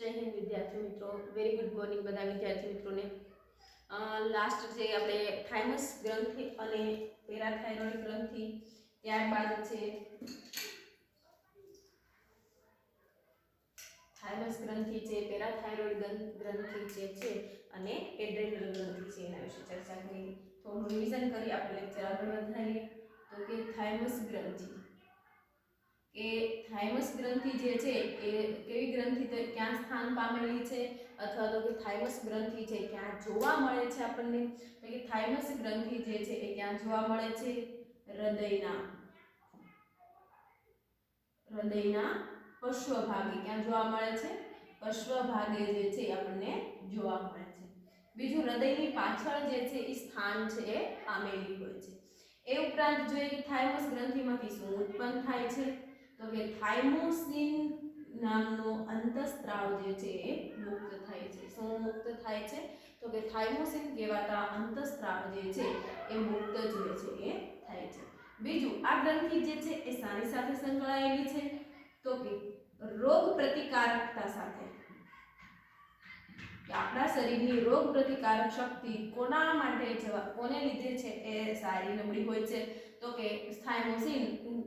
જય હિન્દ વિદ્યાર્થી મિત્રો, વેરી ગુડ મોર્નિંગ બધા વિદ્યાર્થી મિત્રોને. લાસ્ટ જે આપણે થાઇમસ ગ્રંથિ અને પેરાથાઇરોઇડ ગ્રંથિ, ત્યારબાદ છે થાઇમસ ગ્રંથિ છે, પેરાથાઇરોઇડ ગ્રંથિ જે છે અને એડ્રેનલ ગ્રંથિ છે એના વિશે ચર્ચા કરી. થોડું રિવિઝન કરી આપણે લેક્ચર આગળ વધારીએ. તો કે થાઇમસ ગ્રંથિ, કે થાઇમસ ગ્રંથિ જે છે એ કેવી ગ્રંથિ ક્યાં સ્થાન પામેલી છે, અથવા તો કે થાઇમસ ગ્રંથિ છે ક્યાં જોવા મળે છે આપણને. તો કે થાઇમસ ગ્રંથિ જે છે એ ક્યાં જોવા મળે છે? હૃદયના પશ્વ ભાગે. ક્યાં જોવા મળે છે? પશ્વ ભાગે જે છે આપણને જોવા મળે છે. બીજું, હૃદયની પાછળ જે છે એ સ્થાન છે એ પામેલી હોય છે. એ ઉપરાંત જોઈએ કે થાઇમસ ગ્રંથિમાંથી શું ઉત્પન્ન થાય છે? તો કે થાઇમોસિન નામનો અંતઃસ્ત્રાવ જે છે એ મુક્ત થાય છે. શું મુક્ત થાય છે? તો કે થાઇમોસિન કહેવાતા અંતઃસ્ત્રાવ જે છે એ મુક્ત જે છે એ થાય છે. બીજું, આ ગ્રંથિ જે છે એ શાની સાથે સંકળાયેલી છે? તો કે રોગ પ્રતિકારકતા સાથે. કે આપણા શરીરની રોગ પ્રતિકારક શક્તિ કોને લીધે છે એ સારી નબળી હોય છે? તો કે થાઇમોસિન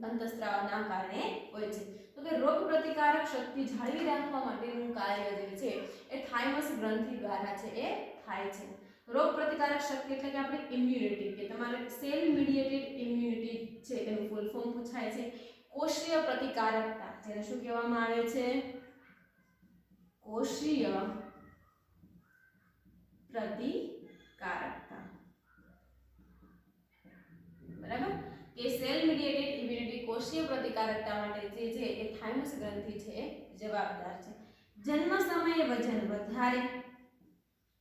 અંતઃસ્ત્રાવના કારણે હોય છે. તો કે રોગ પ્રતિકારક શક્તિ જાળવી રાખવા માટેનું કાર્ય જે છે એ થાઇમસ ગ્રંથિ દ્વારા છે એ થાય છે. રોગ પ્રતિકારક શક્તિ એટલે કે આપણી ઇમ્યુનિટી, કે તમારે સેલ મીડિયેટેડ ઇમ્યુનિટી છે એનું ફૂલ ફોર્મ પૂછાય છે. કોષીય પ્રતિકારકતા, જેને શું કહેવામાં આવે છે? કોષીય પ્રતિકારકતા. બરાબર? કે સેલ મીડિયેટેડ ઇમ્યુનિટી, કોષીય પ્રતિકારકતા માટે જે છે એ થાઇમસ ગ્રંથિ છે એ જવાબદાર છે. જન્મ સમયે વજન વધારે,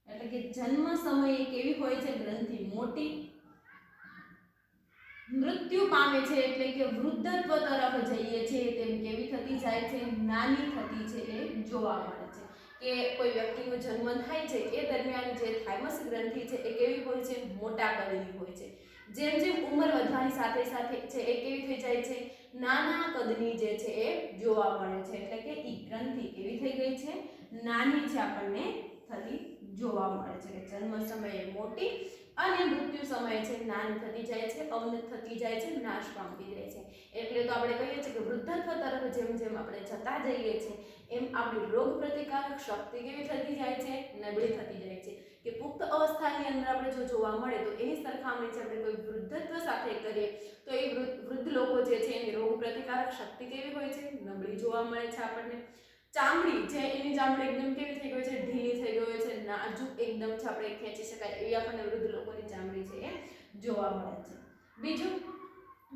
એટલે કે જન્મ સમયે કેવી હોય છે ગ્રંથિ? મોટી. મૃત્યુ પામે છે એટલે કે વૃદ્ધત્વ તરફ જઈએ છે તેમ કેવી થતી જાય છે? નાની થતી છે એ જોવા મળે છે. કે કોઈ વ્યક્તિનો જન્મ થાય છે એ દરમિયાન જે થાઇમસ ગ્રંથિ છે એ કેવી હોય છે? મોટા કદની હોય છે. જેમ જેમ ઉંમર વધવાની સાથે સાથે છે એ કેવી થઈ જાય છે? નાના કદની જે છે એ જોવા મળે છે. એટલે કે ઈ ગ્રંથિ કેવી થઈ ગઈ છે? નાની છે આપણને થતી જોવા મળે છે. કે જન્મ સમયે મોટી અને મૃત્યુ સમયે છે નાની થતી જાય છે, અવનત થતી જાય છે, નાશ પામતી જાય છે. એટલે તો આપણે કહીએ છીએ કે વૃદ્ધત્વ તરફ જેમ જેમ આપણે જતા જઈએ છીએ એમ આપણી રોગ પ્રતિકારક શક્તિ કેવી થતી જાય છે? નબળી થતી જાય છે. કે પુખ્ત અવસ્થાની અંદર આપણે જો જોવા મળે તો એની સરખામણી છે આપણે કોઈ વૃદ્ધત્વ સાથે કરીએ તો એ વૃદ્ધ લોકો જે છે એની રોગ પ્રતિકારક શક્તિ કેવી હોય છે? નબળી જોવા મળે છે આપણને. ચામડી છે એની ચામડી એકદમ કેવી થઈ ગઈ છે? ઢીલી થઈ ગઈ છે, નાજુક એકદમ છે, આપણે ખેંચી શકાય એવી આપણને વૃદ્ધ લોકોની ચામડી છે એ જોવા મળે છે. બીજું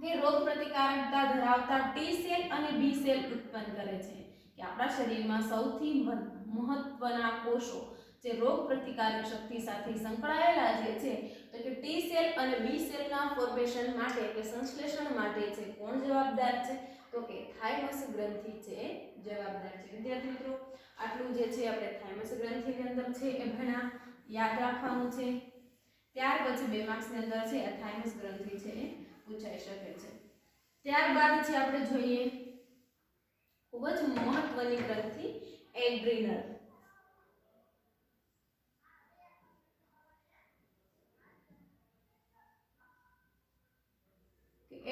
કે રોગ પ્રતિકારકતા ધરાવતા ટી સેલ અને બી સેલ ઉત્પન્ન કરે છે. કે આપણા શરીરમાં સૌથી મહત્વના કોષો જે રોગ પ્રતિકારક શક્તિ સાથે સંકળાયેલા જે છે તો કે ટી સેલ અને બી સેલના ફોર્મેશન માટે કે સંશ્લેષણ માટે છે કોણ જવાબદાર છે? તો કે થાઇમસ ગ્રંથિ છે જવાબદાર છે. વિદ્યાર્થી મિત્રો, આટલું જે છે આપણે થાઇમસ ગ્રંથિની અંદર છે એ ભણ્યા, યાદ રાખવાનું છે. ત્યાર પછી 2 માર્ક્સની અંદર છે આ થાઇમસ ગ્રંથિ છે એ પૂછાઈ શકે છે. ત્યારબાદ છે આપણે જોઈએ ખૂબ જ મહત્વની ગ્રંથિ એડ્રિનલ.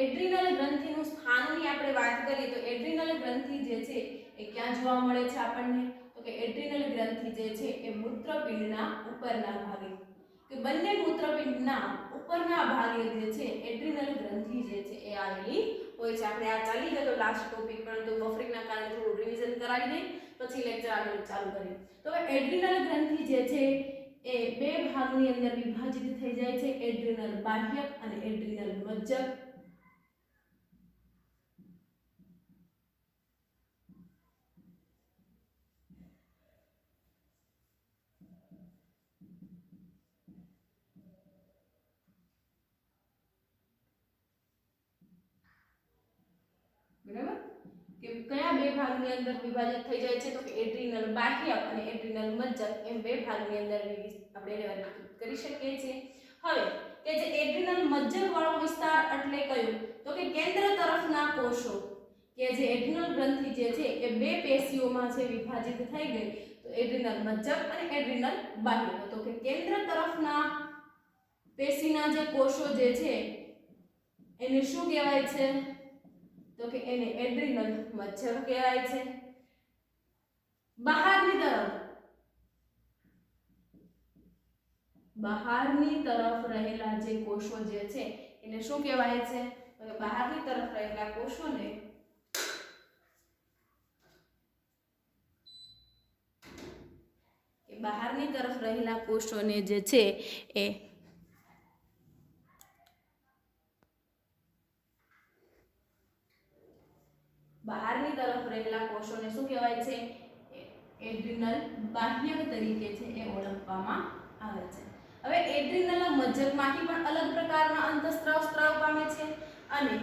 એડ્રિનલ ગ્રંથિનું સ્થાનની આપણે વાત કરીએ તો એડ્રિનલ ગ્રંથિ જે છે એ ક્યાં જોવા મળે છે આપણને? તો કે એડ્રિનલ ગ્રંથિ જે છે એ મૂત્રપિંડના ઉપરના ભાગે, કે બંને મૂત્રપિંડના ઉપરના ભાગે જે છે એડ્રિનલ ગ્રંથિ જે છે એ આવેલી હોય છે. આપણે આ ચાલી ગયો લાસ્ટ ટોપિક, પરંતુ બફરિંગના કારણે થોડું રિવિઝન કરાવી દઈ પછી લેક્ચર આગળ ચાલુ કરીએ. તો એડ્રિનલ ગ્રંથિ જે છે એ 2 ભાગની અંદર વિભાજિત થઈ જાય છે, એડ્રિનલ બાહ્યક અને એડ્રિનલ મજ્જક. બરાબર? કે કયા 2 ભાગની અંદર વિભાજિત થઈ જાય છે? તો કે એડ્રિનલ બાહ્યક અને એડ્રિનલ મજ્જક એમ 2 ભાગની અંદર આપણે વર્ગીકૃત કરી શકીએ છીએ. હવે કે જે એડ્રિનલ મજ્જક વાળો વિસ્તાર એટલે કયો? તો કે કેન્દ્ર તરફના કોષો. કે જે એડ્રિનલ ગ્રંથિ જે છે એ 2 પેશીઓમાં છે વિભાજિત થઈ ગઈ, તો એડ્રિનલ મજ્જક અને એડ્રિનલ બાહ્યક. તો કે કેન્દ્ર તરફના પેશીના જે કોષો જે છે એને શું કહેવાય છે? તો કે એને એડ્રિનલ મજ્જક કહેવાય છે. બહારની તરફ રહેલા જે કોષો જે છે એને શું કહેવાય છે? તો બહારની તરફ રહેલા કોષોને બહારની તરફ રહેલા કોષોને જે છે એ બહારની તરફ રહેલા કોષોને શું કહેવાય છે? એડ્રિનલ બાહ્યક તરીકે છે એ ઓળખવામાં આવે છે. હવે એડ્રિનલ મજ્જકમાંથી પણ અલગ પ્રકારના અંતઃસ્ત્રાવ સ્ત્રાવ પામે છે અને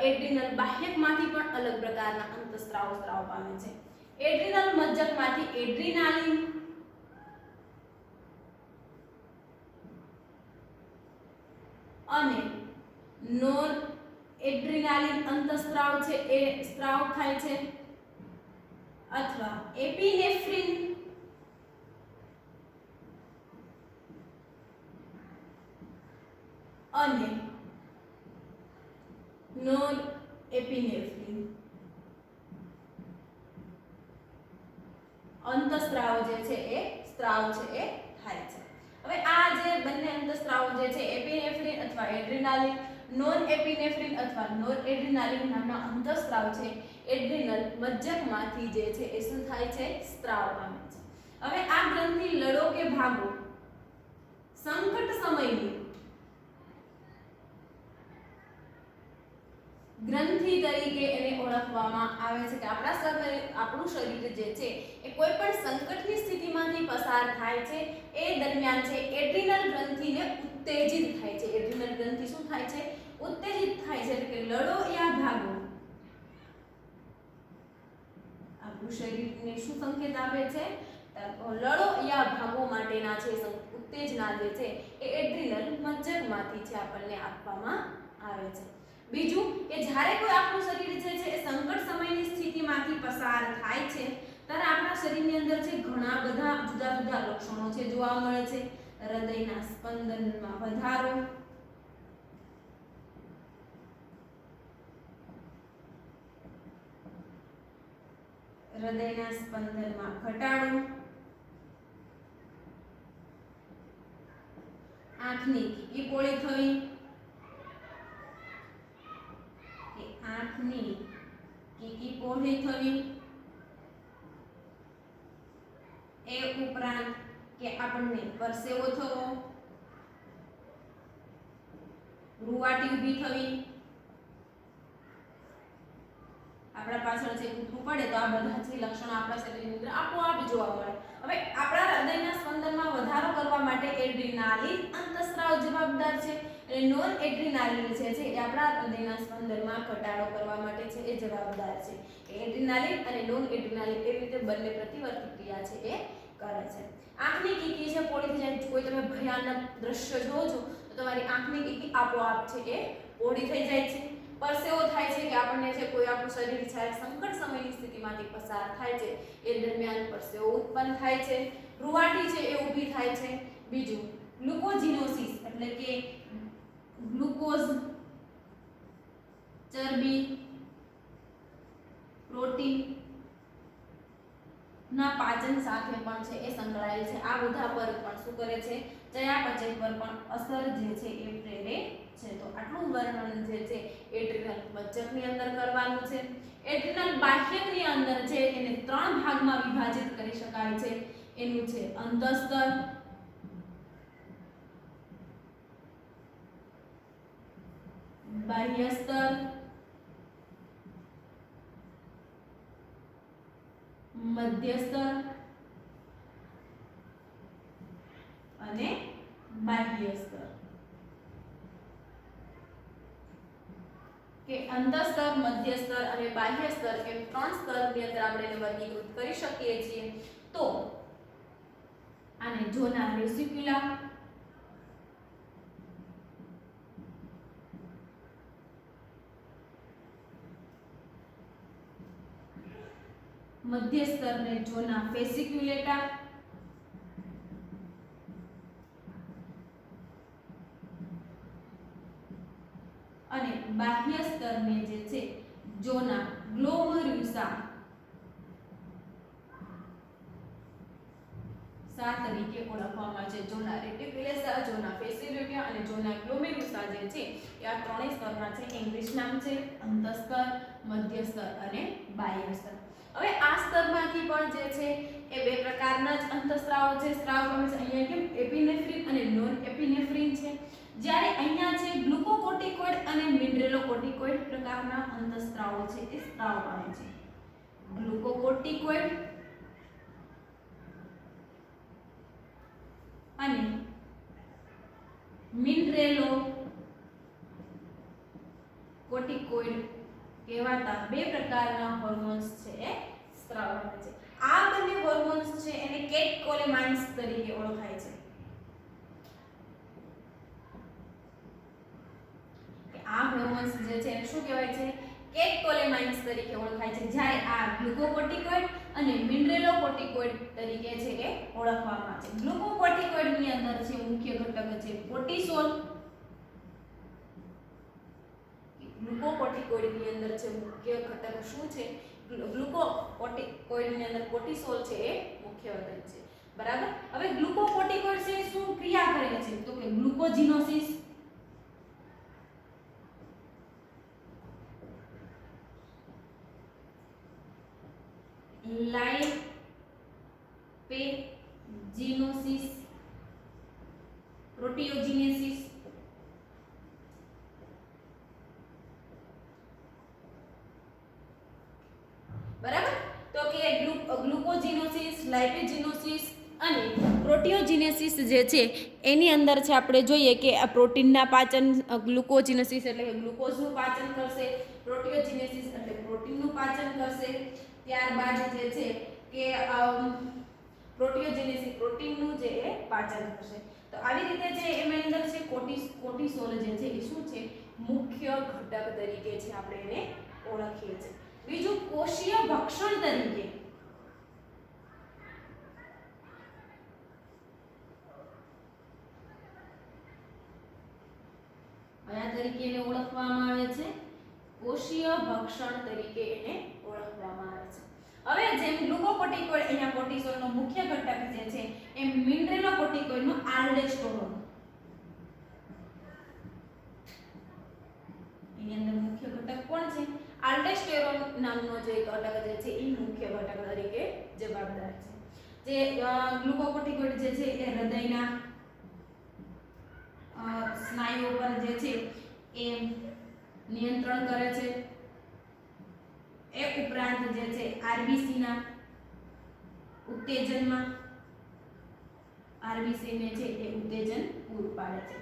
એડ્રિનલ બાહ્યકમાંથી પણ અલગ પ્રકારના અંતઃસ્ત્રાવ સ્ત્રાવ પામે છે. એડ્રિનલ મજ્જકમાંથી એડ્રીનાલિન અને નોન એડ્રીનાલિન અંતઃસ્ત્રાવ છે એ સ્ત્રાવ થાય છે અથવા એપિનેફ્રિન અને નોન એપિનેફ્રિન અંતઃસ્ત્રાવ જે છે એ સ્ત્રાવ છે એ થાય છે. હવે આ જે બંને અંતઃસ્ત્રાવો જે છે એપિનેફ્રિન અથવા એડ્રીનાલિન, નોન એપિનેફ્રિન અથવા નોન એડ્રીનાલિન નામના અંતઃસ્ત્રાવ છે એડ્રિનલ મજ્જકમાંથી જે છે એ શું થાય છે? સ્ત્રાવ પામે છે. હવે આ ગ્રંથિ લડો કે ભાગો સંકટ સમયની ગ્રંથિ તરીકે એને ઓળખવામાં આવે છે કે આપણું શરીર જે છે એ કોઈ પણ સંકટની સ્થિતિમાંથી પસાર થાય છે એ દરમિયાન છે એડ્રિનલ ગ્રંથિને ઉત્તેજિત થાય છે. એડ્રિનલ ગ્રંથિ શું થાય છે? ઉત્તેજિત થાય છે. એટલે કે લડો યા ભાગો આપણું શરીરને શું સંકેત આપે છે? લડો યા ભાગો માટેના છે ઉત્તેજના જે છે એ એડ્રિનલ મજ્જકમાંથી છે આપણને આપવામાં આવે છે. બીજું કે જ્યારે કોઈ આપણું શરીર જે છે એ સંકટ સમયની સ્થિતિમાંથી પસાર થાય છે ત્યારે આપણા શરીરની અંદર છે ઘણા બધા જુદા જુદા લક્ષણો છે જોવા મળે છે. હૃદયના સ્પંદનમાં વધારો, હૃદયના સ્પંદનમાં ઘટાડો, આંખની કીકી પોળી થવી કે આંખની કીકી પોળી થવી, એ ઉપરાંત કે આપણને પરસેવો થવો, રૂવાટી ઊભી થવી, આપણા પાછળ જે કૂતરું પડે તો આ બધા જે લક્ષણો આપણા શરીરની અંદર આપોઆપ જોવા મળે. હવે આપણા હૃદયના સ્પંદનમાં વધારો કરવા માટે એડ્રીનાલિન અંતઃસ્ત્રાવ જવાબદાર છે અને નોન એડ્રીનાલિન છે જે આપણા હૃદયના સ્પંદનમાં ઘટાડો કરવા માટે છે એ જવાબદાર છે. એડ્રીનાલિન અને નોન એડ્રીનાલિન એવી રીતે બંને પ્રતિવર્તી ક્રિયા છે એ કરે છે. આંખની કીકી છે પોળી થઈ જાય. કોઈ તમે ભયાનક દ્રશ્ય જોવો છો તો તમારી આંખની કીકી આપોઆપ છે એ પોળી થઈ જાય છે. પરસેવો થાય છે કે આપણને છે કોઈ આપણું શરીર છે સંકટ સમયની સ્થિતિમાંથી પસાર થાય છે એ દરમિયાન પરસેવો ઉત્પન્ન થાય છે. રૂવાટી છે એ ઊભી થાય છે. બીજું ગ્લુકોજીનોસિસ એટલે કે ગ્લુકોઝ, ચરબી, પ્રોટીન ના પાચન સાથે પણ છે એ સંકળાયેલ છે. આ બધા પર પણ શું કરે છે? ચયાપચય પર પણ અસર જે છે એ પ્રેરે છે. તો આટલું વર્ણન જે છે એડ્રિનલ મજ્જકની અંદર કરવાનું છે. એડ્રિનલ બાહ્યકની અંદર છે એને 3 ભાગમાં વિભાજિત કરી શકાય છે. એનું છે અંતઃસ્તર, બાહ્ય સ્તર, મધ્ય સ્તર અને બાહ્ય સ્તર. કે અંતઃસ્તર, મધ્ય સ્તર અને બાહ્ય સ્તર એમ 3 સ્તરની અંદર આપણે એને વર્ગીકૃત કરી શકીએ છીએ. તો આને ઝોના રેસિક્યુલા, મધ્ય સ્તરને ઝોના ફેસિક્યુલેટા અને બાહ્ય સ્તરને જે છે ઝોના ગ્લોમરુસા તરીકે ઓળખવામાં આવે છે. ઝોના રેટિક્યુલેસા, ઝોના ફેસિક્યુલેટા અને ઝોના ગ્લોમેરુસા જે છે એ આ ત્રણેય સ્તરના છે. ઇંગ્લિશ નામ છે અંતસ્તર, મધ્ય સ્તર અને બાહ્ય સ્તર. હવે આ સ્તરમાંથી પણ જે છે એ બે પ્રકારના જ અંતઃસ્ત્રાવો છે. સ્ત્રાવ ગમે છે અહીંયા કેમ એપિનેફ્રિન અને નોન એપિનેફ્રિન છે. જ્યારે અહીંયા છે ગ્લુકોકોર્ટિકોઇડ અને મિનરલોકોર્ટિકોઇડ પ્રકારના અંતઃસ્ત્રાવો છે એ સ્ત્રાવ પામે છે. ગ્લુકોકોર્ટિકોઇડ અને મિનરેલો કોર્ટિકોઇડ કહેવાતા બે પ્રકારના હોર્મોન્સ છે એ સ્ત્રાવ પામે છે. આ બંને હોર્મોન્સ છે એને કેટેકોલેમાઇન્સ તરીકે ઓળખાય છે. આ હોર્મોન્સ જે છે એને શું કહેવાય છે? કેટેકોલેમાઇન્સ તરીકે ઓળખાય છે. જ્યારે આ ગ્લુકોકોર્ટિકોઇડ અને મિનરેલોકોર્ટિકોઇડ તરીકે છે એ ઓળખવામાં આવે છે. ગ્લુકોકોર્ટિકોઇડ ની અંદર છે મુખ્ય ઘટક છે કોર્ટિસોલ. ગ્લુકોકોર્ટિકોઇડ ની અંદર છે મુખ્ય ઘટક શું છે? ગ્લુકોકોર્ટિકોઇડ ની અંદર કોર્ટિસોલ છે એ મુખ્ય ઘટક છે. બરાબર. હવે ગ્લુકોકોર્ટિકોઇડ છે શું ક્રિયા કરે છે? તો કે ગ્લુકોજીનોસિસ, લાઇપેજીનોસિસ, પ્રોટીઓજીનેસિસ, બરાબર. તો કે ગ્લુકોજીનોસિસ, લાઇપેજીનોસિસ અને પ્રોટીઓજીનેસિસ જે છે એની અંદર છે આપણે જોઈએ કે આ પ્રોટીનના પાચન, ગ્લુકોજીનેસિસ એટલે કે ગ્લુકોઝનું પાચન કરશે, પ્રોટીઓજીનેસિસ એટલે પ્રોટીનનું પાચન કરશે. ત્યારબાદ જે છે કે પ્રોટીઓજેનેસિસ પ્રોટીનનું જે એ પાચન કરશે. તો આવી રીતે જે એની અંદર છે કોર્ટિસોલ જે છે એ શું છે? મુખ્ય ઘટક તરીકે છે આપણે એને ઓળખીએ છીએ. બીજું કોષીય ભક્ષણ તરીકે કયા તરીકે એને ઓળખવામાં આવે છે? કોષીય ભક્ષણ તરીકે એને ઓળખવામાં આવે છે. હવે જેમ ગ્લુકોકોર્ટિકોઇડ અહીંયા કોર્ટિસોલનો મુખ્ય ઘટક જે છે એમ મિનરેલોકોર્ટિકોઇડનો આલ્ડોસ્ટેરોન એની અંદર મુખ્ય ઘટક કોણ છે? આલ્ડોસ્ટેરોન નામનો જે ઘટક જે છે એ મુખ્ય ઘટક તરીકે જવાબદાર છે. જે ગ્લુકોકોર્ટિકોઇડ જે છે એ હૃદયના સ્નાયુઓ પર જે છે એ નિયંત્રણ કરે છે. એ ઉપરાંત જે છે આરબીસી ના ઉત્તેજનમાં આરબીસી ને છે એ ઉત્તેજન પૂરું પાડે છે.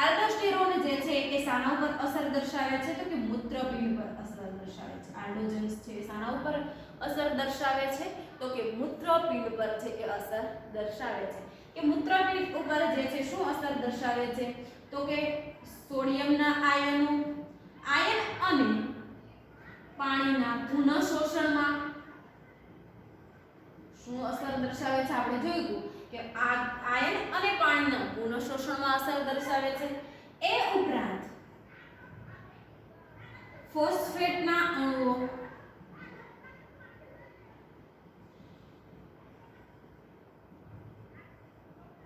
આલ્ડોસ્ટેરોન જે છે એ શાના ઉપર અસર દર્શાવે છે? તો કે મૂત્રપિંડ પર અસર દર્શાવે છે. આલ્ડોજન્સ છે શાના ઉપર અસર દર્શાવે છે? તો કે મૂત્રપિંડ પર છે એ અસર દર્શાવે છે. કે મૂત્રપિંડ ઉપર જે છે શું અસર દર્શાવે છે? તો કે સોડિયમના આયન અને પાણીના પુનઃશોષણમાં શું અસર દર્શાવે છે? આપણે જોયું કે આ આયન અને પાણીના પુનઃશોષણમાં અસર દર્શાવે છે. એ ઉપરાંત ફોસ્ફેટના અણુઓ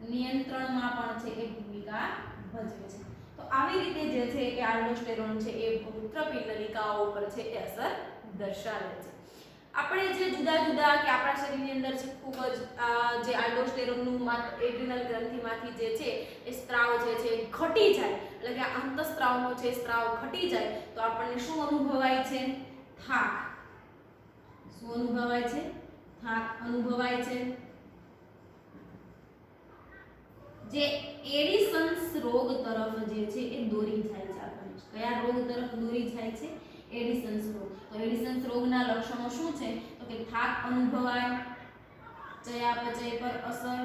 નિયંત્રણમાં પણ છે એ ભૂમિકા ભજવે છે. તો આવી રીતે જે છે કે આલ્ડોસ્ટેરોન છે એ મૂત્રપિંડ નલિકાઓ ઉપર છે એ અસર દર્શાવે છે. આપણે જે જુદા જુદા કે આપણા શરીરની અંદર છે ખૂબ જ જે આલ્ડોસ્ટેરોનનું એડ્રિનલ ગ્રંથિમાંથી જે છે એ સ્ત્રાવ જે છે ઘટી જાય, એટલે કે અંતઃસ્ત્રાવનો છે સ્ત્રાવ ઘટી જાય તો આપણને શું અનુભવાય છે? થાક. શું અનુભવાય છે? થાક અનુભવાય છે. જે એડિસન્સ રોગ તરફ જે છે એ દોરી જાય છે. આપણને કયા રોગ તરફ દોરી જાય છે? એડિસન્સ રોગ. તો એડિસન્સ રોગના લક્ષણો શું છે? તો કે થાક અનુભવાય, ચયાપચય પર અસર,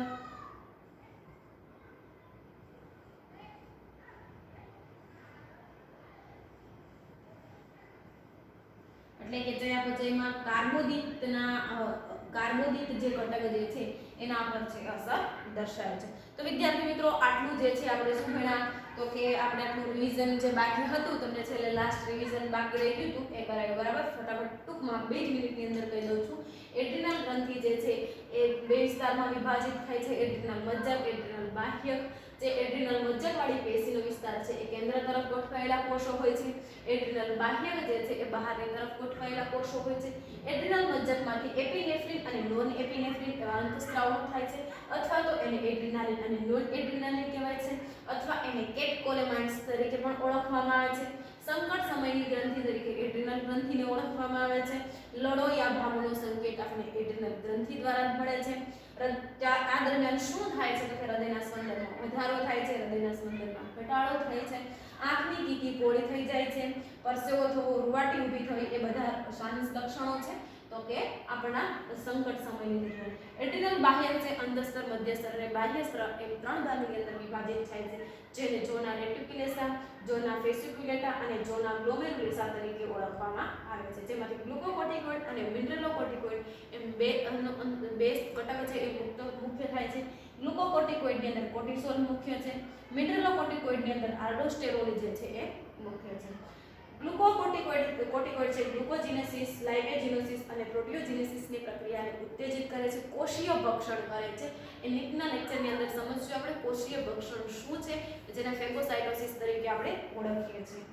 એટલે કે ચયાપચયમાં કાર્બોદિત જે ઘટક જે છે એના પર છે અસર દર્શાવે છે. તો વિદ્યાર્થી મિત્રો આટલું જે છે આપણે શું ભણ્યા તો કે આપણે આટલું રિવિઝન જે બાકી હતું તમને છેલ્લે લાસ્ટ રિવિઝન બાકી રહી ગયું હતું એ કરાવ્યું બરાબર. ફટાફટ ટૂંકમાં 2 મિનિટની અંદર કહી દઉં છું. એડ્રિનલ ગ્રંથિ જે છે એ બે વિસ્તારમાં વિભાજિત થાય છે, એડ્રિનલ મજ્જક, એડ્રિનલ બાહ્યક. જે એડ્રિનલ મજ્જક વાળી પેશીનો વિસ્તાર છે એ કેન્દ્ર તરફ ગોઠવાયેલા કોષો હોય છે. એડ્રિનલ બાહ્યક જે છે એ બહારની તરફ ગોઠવાયેલા કોષો હોય છે. એડ્રિનલ મજ્જકમાંથી એપિનેફ્રિન અને નોન એપિનેફ્રિન એવા અંતઃસ્રાવો થાય છે, અથવા તો એને એડ્રિનાલિન અને નોન એડ્રિનાલિન કહેવાય છે, અથવા એને કેટકોલેમાઇન્સ તરીકે પણ ઓળખવામાં આવે છે. સંકટ સમયની ગ્રંથિ તરીકે એડ્રિનલ ગ્રંથિને ઓળખવામાં આવે છે. લડોયા ભાવનો સંકેત આપણે એડ્રિનલ ગ્રંથિ દ્વારા મળે છે. આ દરમિયાન શું થાય છે તો કે હૃદયના સ્પંદનમાં વધારો થાય છે, હૃદયના સ્પંદનમાં ઘટાડો થાય છે, આંખની કીકી પોળી થઈ જાય છે, પરસેવો થવો, રૂવાટી ઊભી થવી એ બધા સાઇન્સ લક્ષણો છે તો કે આપણા સંકટ સમયની દરમિયાન. એડ્રિનલ બાહ્યક છે અંતઃસ્તર, મધ્યસ્તર અને બાહ્યસ્તર એમ 3 ભાગની અંદર વિભાજિત થાય છે, જેને ઝોના રેટિક્યુલેસા, ઝોના ફેસિક્યુલેટા અને ઝોના ગ્લોમેરુલેસા તરીકે ઓળખવામાં આવે છે. જેમાંથી ગ્લુકોકોર્ટિકોઇડ અને મિનરલોકોર્ટિકોઇડ એમ બે ઘટક છે એ મુખ્ય થાય છે. ગ્લુકોકોર્ટિકોઇડની અંદર કોર્ટિસોલ મુખ્ય છે, મિનરલોકોર્ટિકોઇડની અંદર આલ્ડોસ્ટેરોલ જે છે એ મુખ્ય છે. ગ્લુકોકોર્ટિકોઇડ છે ગ્લુકોજિનેસિસ, લાઇપેજિનોસિસ અને પ્રોટીઓજિનેસિસની પ્રક્રિયાને ઉત્તેજિત કરે છે, કોષીય ભક્ષણ કરે છે. એ નીટના લેક્ચરની અંદર સમજશું આપણે કોષીય ભક્ષણ શું છે, જેને ફેગોસાઇટોસિસ તરીકે આપણે ઓળખીએ છીએ.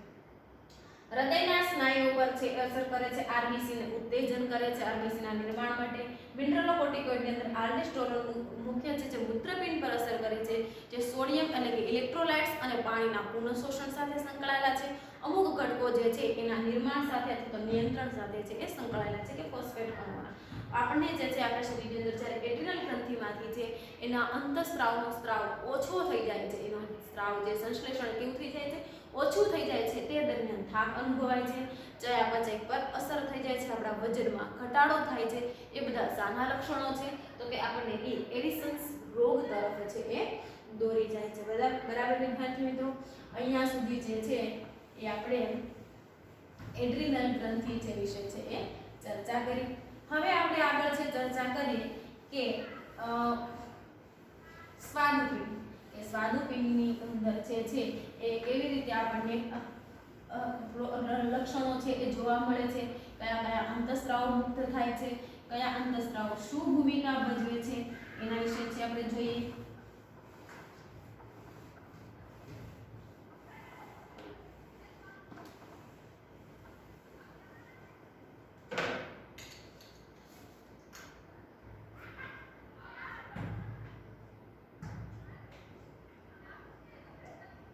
હૃદયના સ્નાયુઓ પર છે અસર કરે છે, આરબીસી ને ઉત્તેજન કરે છે આરબીસી ના નિર્માણ માટે. મિનરલોકોર્ટિકોઇડની અંદર આલ્ડોસ્ટેરોલ મુખ્ય છે, જે મૂત્રપિંડ પર અસર કરે છે, જે સોડિયમ એટલે કે ઇલેક્ટ્રોલાઇટ્સ અને પાણીના પુનઃશોષણ સાથે સંકળાયેલા છે. અમુક ઘટકો જે છે એના નિર્માણ સાથે અથવા તો નિયંત્રણ સાથે છે એ સંકળાયેલા છે કે ફોસ્ફેટ અણુઓના. આપણને જે છે આપણા શરીરની અંદર જ્યારે એડ્રિનલ ગ્રંથિમાંથી છે એના અંતઃસ્રાવનો સ્ત્રાવ ઓછો થઈ જાય છે, એનો સ્ત્રાવ જે સંશ્લેષણ કેવું થઈ જાય છે ઓછું થઈ જાય છે, તે દરમિયાન થાક અનુભવાય છે, ચયાપચય પર અસર થઈ જાય છે, આપણા વજનમાં ઘટાડો થાય છે. એ બધા સાના લક્ષણો છે તો કે આપણને એ એડિસન્સ રોગ તરફ છે એ દોરી જાય છે. બરાબર વિદ્યાર્થી મિત્રો, અહીંયા સુધી જે છે એ આપણે એડ્રિનલ ગ્રંથિ જે વિષય છે એ ચર્ચા કરી. હવે આપણે આગળ છે ચર્ચા કરીએ કે સ્વાદુપિંડ. એ સ્વાદુપિંડની અંદર જે છે એ કેવી રીતે આપણને લક્ષણો છે એ જોવા મળે છે, કયા કયા અંતઃસ્રાવો મુક્ત થાય છે, કયા અંતઃસ્રાવો શું ભૂમિકા ભજવે છે એના વિશે છે આપણે જોઈએ.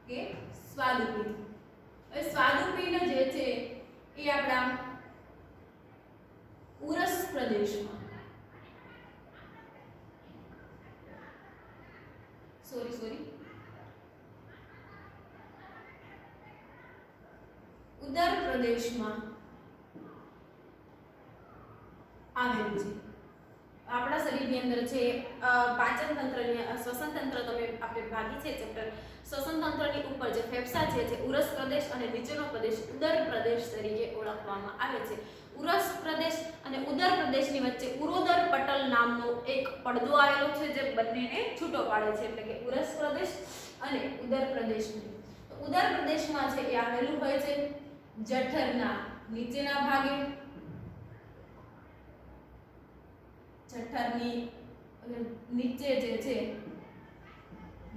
કે સ્વાદુપિંડ. હવે સ્વાદુપિંડ જે છે એ આપણા ઉરસ પ્રદેશમાં ઉદર પ્રદેશમાં આવેલું છે. આપણા શરીરની અંદર છે પાચન તંત્રની શ્વસન તંત્ર તમે આપણે ભાગી છે ચેપ્ટર શ્વસન તંત્રની ઉપર જે ફેફસા છે ઉરસ પ્રદેશ અને નીચેનો પ્રદેશ ઉદર પ્રદેશ તરીકે ઓળખવામાં આવે છે. ઉરસ પ્રદેશ અને ઉદર પ્રદેશની વચ્ચે ઉરોદર પટલ નામનો એક પડદો આવેલો છે જે બંનેને છૂટો પાડે છે, એટલે કે ઉરસ પ્રદેશ અને ઉદર પ્રદેશ. તો ઉદર પ્રદેશમાં છે એ આવેલું હોય છે જઠરના નીચેના ભાગે, જઠરની નીચે જે છે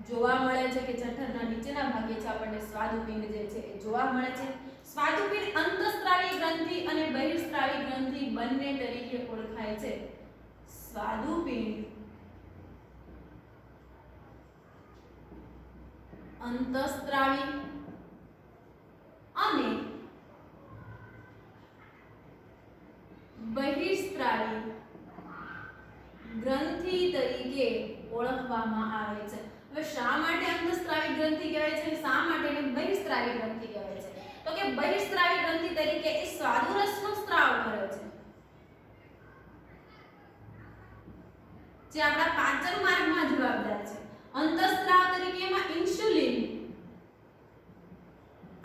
જોવા મળે છે કે જઠરના નીચેના ભાગે છે આપણને સ્વાદુપિંડ જે છે એ જોવા મળે છે. સ્વાદુપિંડ અંતઃસ્ત્રાવી ગ્રંથિ અને બહિઃસ્ત્રાવી ગ્રંથિ બંને તરીકે ઓળખાય છે. સ્વાદુપિંડ અંતઃસ્ત્રાવી અને બહિઃસ્ત્રાવી ગ્રંથિ તરીકે ઓળખવામાં આવે છે. હવે શા માટે અંતઃસ્ત્રાવી ગ્રંથિ કહેવાય છે, શા માટે બહિઃસ્ત્રાવી ગ્રંથિ કહેવાય છે? તો કે બહિઃસ્ત્રાવી ગ્રંથિ તરીકે એ સ્વાદુરસનો સ્ત્રાવ કરે છે, જે આપણા પાચન માર્ગમાં જવાબદાર છે. અંતઃસ્ત્રાવ તરીકે એમાં ઇન્સ્યુલિન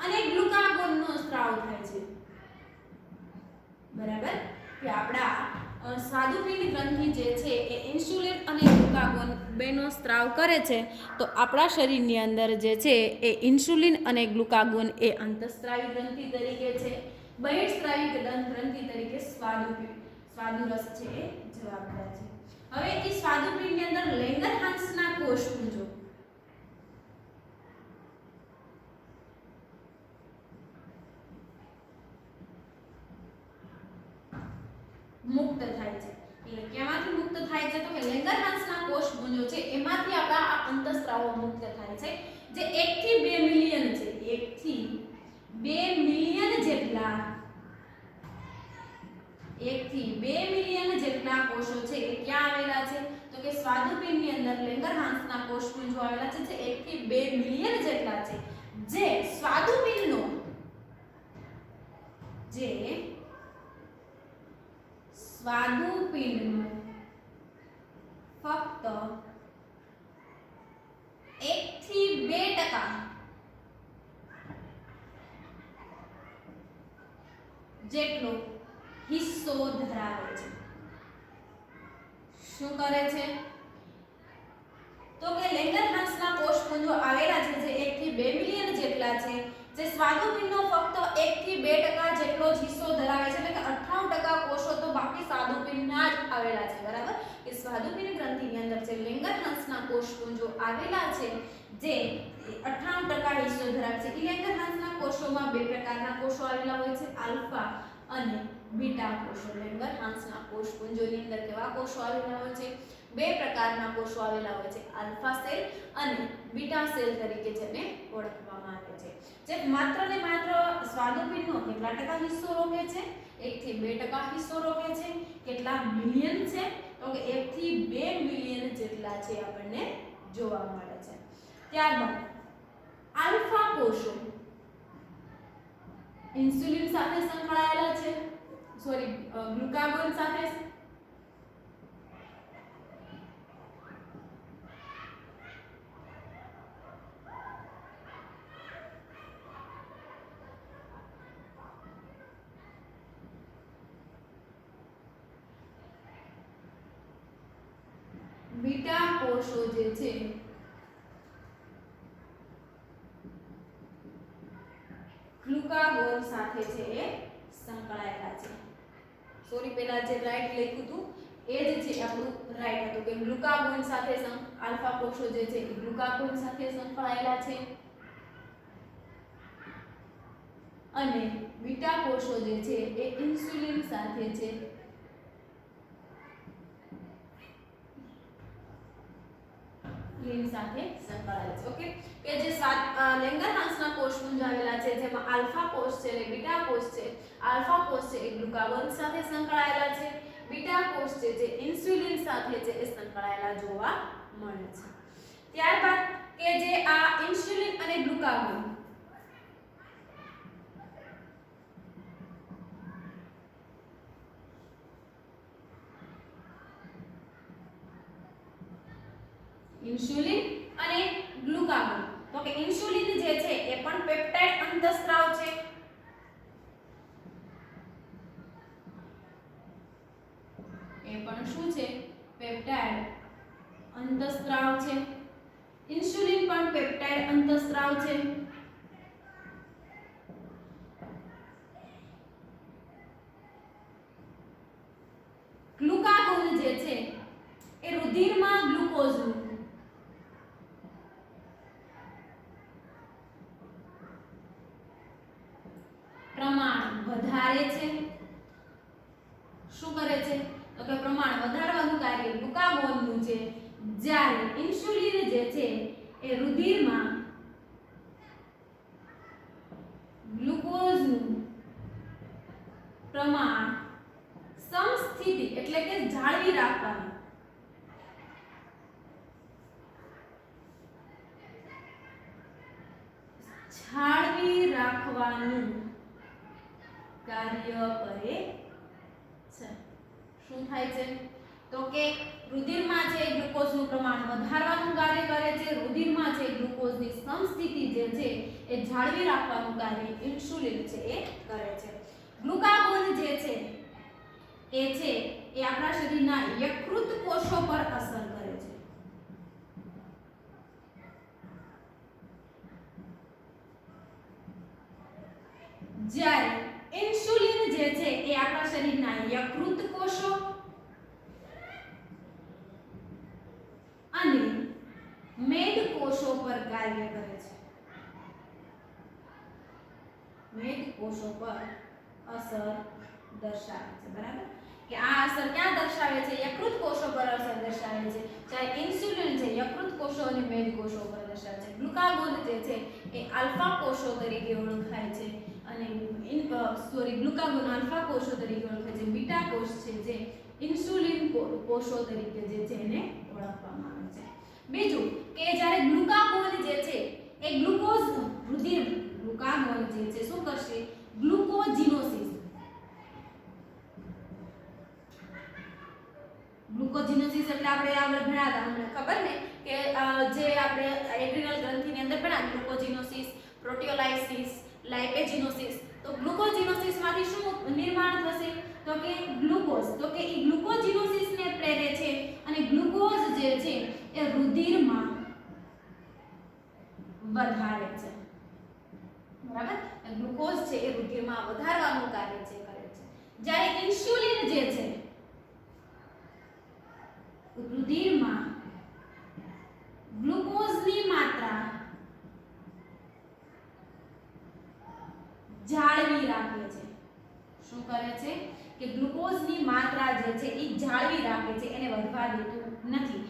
અને ગ્લુકાગોનનો સ્ત્રાવ થાય છે. બરાબર કે આપણા સ્વાદુપિંડ ગ્રંથિ જે છે એ ઇન્સ્યુલિન અને ગ્લુકાગોન બેનો સ્ત્રાવ કરે છે. તો આપણા શરીરની અંદર જે છે એ ઇન્સ્યુલિન અને ગ્લુકાગોન એ અંતઃસ્ત્રાવી ગ્રંથિ તરીકે છે, બહિઃસ્ત્રાવી ગ્રંથિ તરીકે સ્વાદુરસ છે એ જવાબદાર છે. હવે એ સ્વાદુપિંડની અંદર લેંગરહાન્સના કોષપુંજો મુક્ત થાય છે. એટલે કેમાંથી મુક્ત થાય છે? તો કે લેંગરહાન્સના કોષપુંજો છે એમાંથી આપણા આ અંતઃસ્ત્રાવો મુક્ત થાય છે, જે 1 થી 2 મિલિયન છે. 1 થી 2 મિલિયન જેટલા 1 થી 2 મિલિયન જેટલા કોષો છે એ ક્યાં આવેલા છે? તો કે સ્વાદુપિંડની અંદર લેંગરહાન્સના કોષપુંજો આવેલા છે, જે 1 થી 2 મિલિયન જેટલા છે, જે સ્વાદુપિંડનો ફક્ત 1 થી 2% જેટલો હિસ્સો ધરાવે છે. શું કરે છે? તો કે લેંગરહાન્સના કોષપુંજો આવેલા છે, જે 1 થી 2 મિલિયન જેટલા છે, જે સ્વાદુપિંડનો ફક્ત 1 થી 2% જેટલો જ હિસ્સો ધરાવે છે. એટલે કે 98% કોષો તો બાકી સ્વાદુપિંડના જ આવેલા છે. બરાબર કે સ્વાદુપિંડ ગ્રંથિની અંદર જે લેંગરહાન્સના કોષપુંજો આવેલા છે, જે 98% હિસ્સો ધરાવે છે. લેંગરહાન્સના કોષોમાં બે પ્રકારના કોષો આવેલા હોય છે, આલ્ફા અને બીટા કોષો. લેંગરહાન્સના કોષપુંજોની અંદર કેવા કોષો આવેલા હોય છે? બે પ્રકારના કોષો આવેલા હોય છે, આલ્ફા સેલ અને બીટા સેલ તરીકે જેને ઓળખવામાં આવે છે, જે માત્ર ને માત્ર સ્વાદુપિંડનો કેટલા ટકા હિસ્સો રોકે છે? 1 થી 2% હિસ્સો રોકે છે. કેટલા મિલિયન છે? તો કે 1 થી 2 મિલિયન જેટલા છે આપણને જોવા મળે છે. ત્યારબાદ આલ્ફા કોષો ઇન્સ્યુલિન સાથે સંકળાયેલા છે, ગ્લુકાગોન સાથે. બીટા કોષો જે છે ગ્લુકાગોન સાથે છે એ સંકળાયેલા છે. પેલા જે રાઈટ લખ્યું હતું એ જ છે આપણું રાઈટ હતું કે ગ્લુકાગોન સાથે આલ્ફા કોષો જે છે એ ગ્લુકાગોન સાથે સંકળાયેલા છે અને બીટા કોષો જે છે એ ઇન્સ્યુલિન સાથે છે સાથે સંકળાયેલા છે. ઓકે કે જે લેંગરહાન્સના કોષપુંજ આવેલા છે, જેમાં આલ્ફા કોષ છે અને બીટા કોષ છે. આલ્ફા કોષ છે એ ગ્લુકાગોન સાથે સંકળાયેલા છે, બીટા કોષ છે જે ઇન્સ્યુલિન સાથે છે એ સંકળાયેલા જોવા મળે છે. ત્યારબાદ કે જે આ ઇન્સ્યુલિન અને ગ્લુકાગોન ઇન્સ્યુલિન અને ગ્લુકાગોન, તો કે ઇન્સ્યુલિન જે છે એ પણ પેપ્ટાઇડ અંતઃસ્ત્રાવ છે. એ પણ શું છે? પેપ્ટાઇડ અંતઃસ્ત્રાવ છે. ઇન્સ્યુલિન પણ પેપ્ટાઇડ અંતઃસ્ત્રાવ છે. ગ્લુકાગોન જે છે એ રુધિરમાં ગ્લુકોઝનું પ્રમાણ વધારે છે. શું કરે છે? તો કે પ્રમાણ વધારવાનું કાર્ય ગ્લુકાગોનનું છે, જ્યારે ઇન્સ્યુલિન જે છે એ રુધિરમાં ગ્લુકોઝનું પ્રમાણ સમસ્થિતિ એટલે કે જાળવી રાખવાનું કાર્ય કરે છે. શું થાય છે? તો કે રુધિરમાં છે ગ્લુકોઝનું પ્રમાણ વધારવાનું કાર્ય કરે છે, રુધિરમાં છે ગ્લુકોઝની સમસ્થિતિ જે છે એ જાળવી રાખવાનું કાર્ય ઇન્સ્યુલિન છે એ કરે છે. ગ્લુકાગોન જે છે એ છે એ આપણા શરીરના યકૃત કોષો પર અસર કરે છે. જ્યારે ઇન્સ્યુલિન જે છે એ આપણા શરીરના યકૃત કોષો અને મેદ કોષો પર કાર્ય કરે છે. મેદ કોષો પર અસર દર્શાવે છે. બરાબર કે આ અસર ક્યાં દર્શાવે છે? યકૃત કોષો પર અસર દર્શાવે છે. જ્યારે ઇન્સ્યુલિન છે યકૃત કોષો અને મેદ કોષો પર દર્શાવે છે. ગ્લુકાગોન જે છે એ આલ્ફા કોષો તરીકે ઓળખાય છે અને ગ્લુકાગોન આલ્ફા કોષો તરીકે ઓળખાય છે. બીટા કોષ છે જે ઇન્સ્યુલિન કોષો તરીકે જે છે એને ઓળખવામાં આવે છે. બીજું કે જ્યારે ગ્લુકાગોન જે છે એ ગ્લુકોઝ રુધિર ગ્લુકાગોન જે છે શું કરશે? ગ્લુકોજીનોસિસ. ગ્લુકોજીનોસિસ એટલે આપણે આગળ ભણ્યા હતા અમને ખબર ને કે જે આપણે એડ્રિનલ ગ્રંથિની અંદર ભણ્યા ગ્લુકોજીનોસિસ, પ્રોટીઓલાઇસિસ, લાઇપેજીનોસિસ. તો ગ્લુકોજીનોસિસ માંથી શું નિર્માણ થશે? તો કે ગ્લુકોઝ. તો કે એ ગ્લુકોજીનોસિસ ને પ્રેરે છે અને ગ્લુકોઝ જે છે એ રુધિરમાં વધારે છે. બરાબર? ગ્લુકોઝ છે એ રુધિરમાં વધારવાનું કાર્ય છે કરે છે. જ્યારે ઇન્સ્યુલિન જે છે રુધિરમાં ગ્લુકોઝની માત્રા જાળવી રાખે છે. શું કરે છે? કે ગ્લુકોઝની માત્રા જે છે એ જાળવી રાખે છે, એને વધવા દેતું નથી.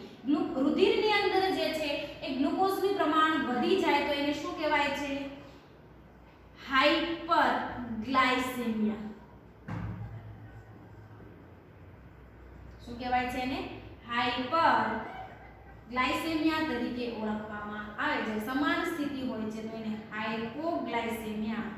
રુધિરની અંદર જે છે એ ગ્લુકોઝનું પ્રમાણ વધી જાય તો એને શું કહેવાય છે? હાઇપરગ્લાયસેમિયા. શું કહેવાય છે એને? હાઇપરગ્લાયસેમિયા તરીકે ઓળખવામાં આવે છે. સમાન સ્થિતિ હોય છે તો એને હાઇપોગ્લાયસેમિયા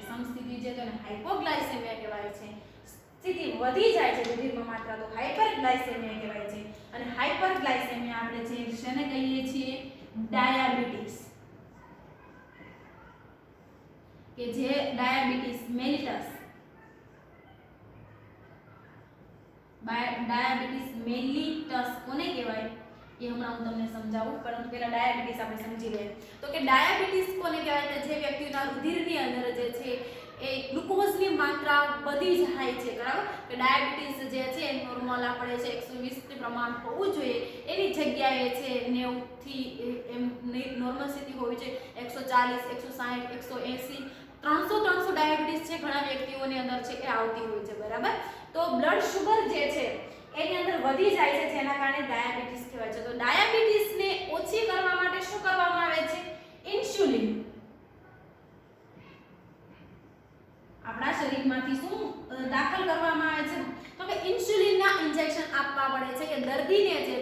સમસ્થિતિ જે તો એને હાઇપોગ્લાયસેમિયા કહેવાય છે. સ્થિતિ વધી જાય છે રુધિરમાં માત્રા તો હાઇપરગ્લાયસેમિયા કહેવાય છે. અને હાઇપરગ્લાયસેમિયા આપણે જે શેને કહીએ છીએ? ડાયાબિટીસ. કે જે ડાયાબિટીસ મેલિટસ, ડાયાબિટીસ મેલિટસ કોને કહેવાય એ હમણાં હું તમને સમજાવું, પરંતુ પહેલા ડાયાબિટીસ આપણે સમજી લઈએ. તો કે ડાયાબિટીસ કોને કહેવાય? કે જે વ્યક્તિના રુધિરની અંદર જે છે એ ગ્લુકોઝની માત્રા વધી જાય છે. બરાબર? કે ડાયાબિટીસ જે છે નોર્મલ આપણે છે 120 નું પ્રમાણ હોવું જોઈએ એની જગ્યાએ છે 90 થી એમ નોર્મલ સ્થિતિ હોવી જોઈએ 140, 160, 180, 300 ડાયાબિટીસ છે ઘણા વ્યક્તિઓની અંદર છે એ આવતી હોય છે. બરાબર? તો બ્લડ શુગર જે છે એની અંદર વધી જાય છે જેના કારણે ડાયાબિટીસ કહેવાય છે. તો ડાયાબિટીસને ઓછી કરવા માટે શું કરવામાં આવે છે? ઇન્સ્યુલિન આપણા શરીરમાંથી શું દાખલ કરવામાં આવે છે? તો કે ઇન્સ્યુલિનના ઇન્જેક્શન આપવા પડે છે કે દર્દીને જે